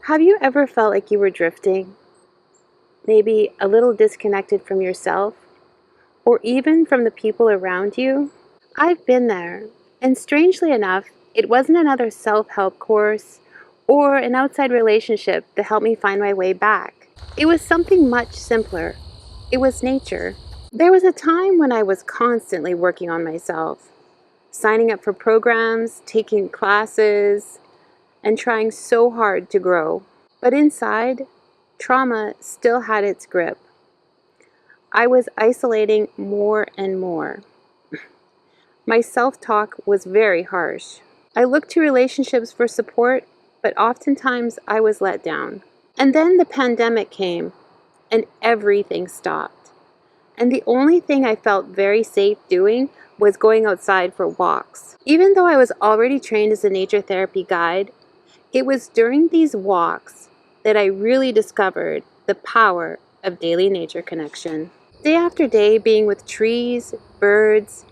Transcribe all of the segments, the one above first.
Have you ever felt like you were drifting? Maybe a little disconnected from yourself, or even from the people around you? I've been there, and strangely enough, it wasn't another self-help course or an outside relationship that helped me find my way back. It was something much simpler. It was nature. There was a time when I was constantly working on myself, signing up for programs, taking classes, and trying so hard to grow. But inside, trauma still had its grip. I was isolating more and more. My self-talk was very harsh. I looked to relationships for support, but oftentimes I was let down. And then the pandemic came, and everything stopped. And the only thing I felt very safe doing was going outside for walks. Even though I was already trained as a nature therapy guide, it was during these walks that I really discovered the power of daily nature connection. Day after day, being with trees, birds,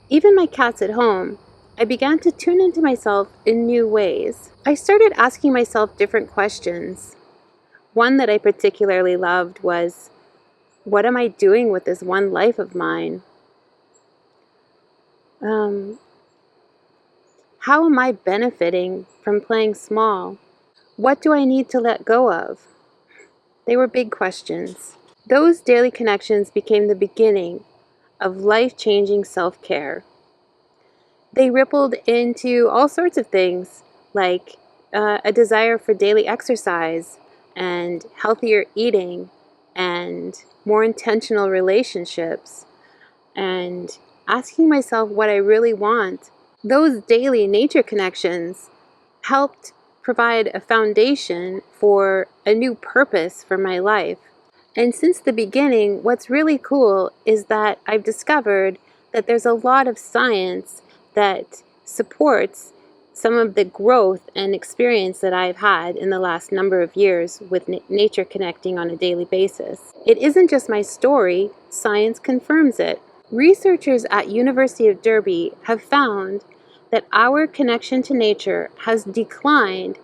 even my cats at home, I began to tune into myself in new ways. I started asking myself different questions. One that I particularly loved was, what am I doing with this one life of mine? How am I benefiting from playing small? What do I need to let go of? They were big questions. Those daily connections became the beginning of life-changing self-care. They rippled into all sorts of things, like a desire for daily exercise and healthier eating and more intentional relationships and asking myself what I really want. Those daily nature connections helped provide a foundation for a new purpose for my life. And since the beginning, what's really cool is that I've discovered that there's a lot of science that supports some of the growth and experience that I've had in the last number of years with nature connecting on a daily basis. It isn't just my story, science confirms it. Researchers at University of Derby have found that our connection to nature has declined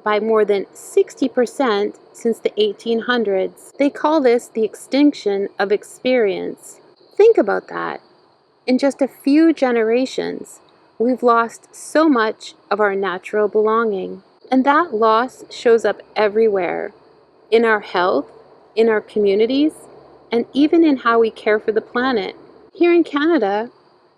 by more than 60% since the 1800s. They call this the extinction of experience. Think about that. In just a few generations, we've lost so much of our natural belonging. And that loss shows up everywhere, in our health, in our communities, and even in how we care for the planet. Here in Canada,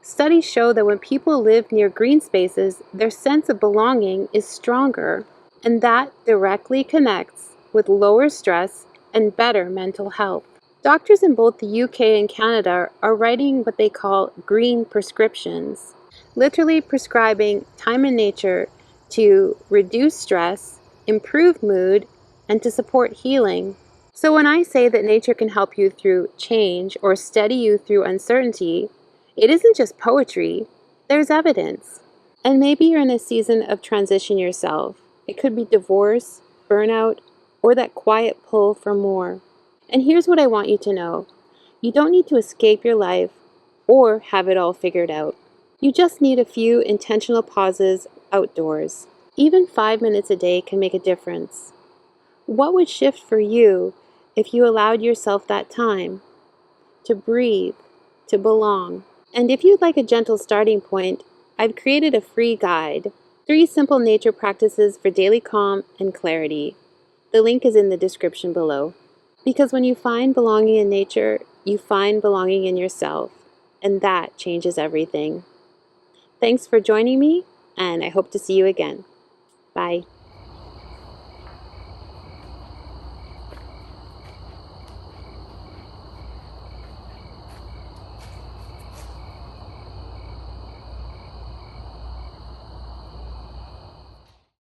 studies show that when people live near green spaces, their sense of belonging is stronger, and that directly connects with lower stress and better mental health. Doctors in both the UK and Canada are writing what they call green prescriptions, literally prescribing time in nature to reduce stress, improve mood, and to support healing. So when I say that nature can help you through change or steady you through uncertainty, it isn't just poetry, there's evidence. And maybe you're in a season of transition yourself. It could be divorce, burnout, or that quiet pull for more. And here's what I want you to know. You don't need to escape your life or have it all figured out. You just need a few intentional pauses outdoors. Even 5 minutes a day can make a difference. What would shift for you if you allowed yourself that time to breathe, to belong? And if you'd like a gentle starting point, I've created a free guide, 3 simple nature practices for daily calm and clarity. The link is in the description below. Because when you find belonging in nature, you find belonging in yourself, and that changes everything. Thanks for joining me, and I hope to see you again. Bye.